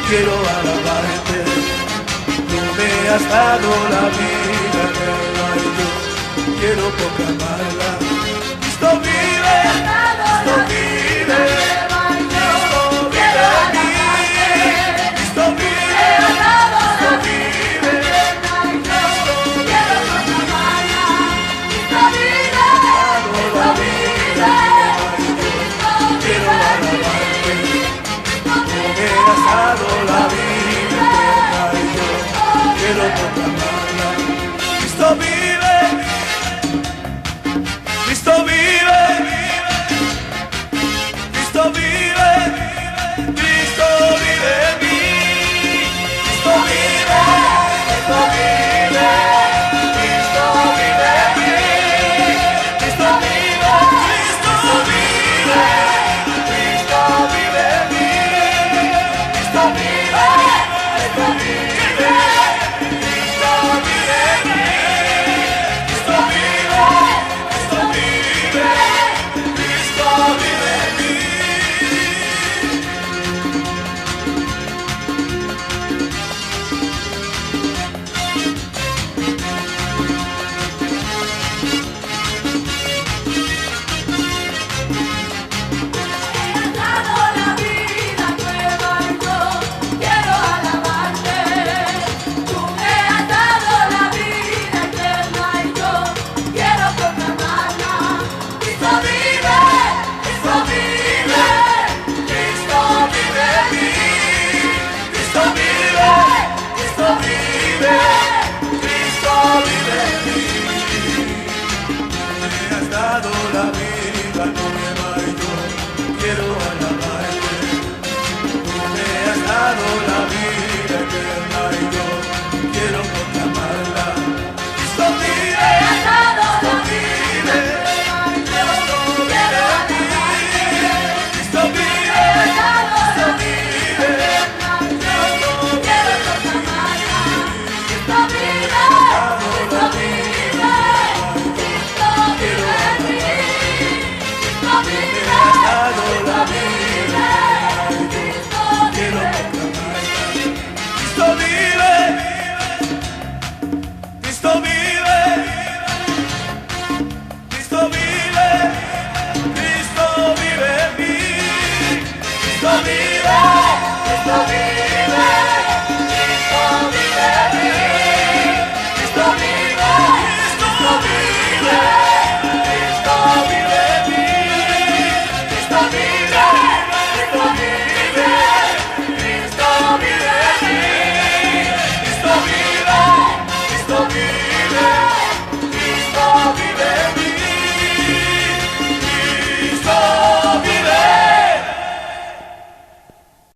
Quiero alabarte, tú me has dado la vida eterna y yo quiero proclamarla. Cristo vive, Cristo vive, Cristo vive en mí, Cristo vive, Cristo vive, Cristo quiero proclamarla. Cristo vive, Cristo vive, quiero alabarte, tú me has dado la vida eterna y yo quiero proclamarla. Cristo vive, Cristo vive, Cristo vive, Cristo vive en mí, Cristo vive, Cristo vive, Cristo vive en mí, Cristo vive, Cristo vive, Cristo vive en mí, Cristo vive, Cristo vive, Cristo vive en mí, Cristo vive, Cristo vive, Cristo vive en mí. Cristo vive, Cristo vive.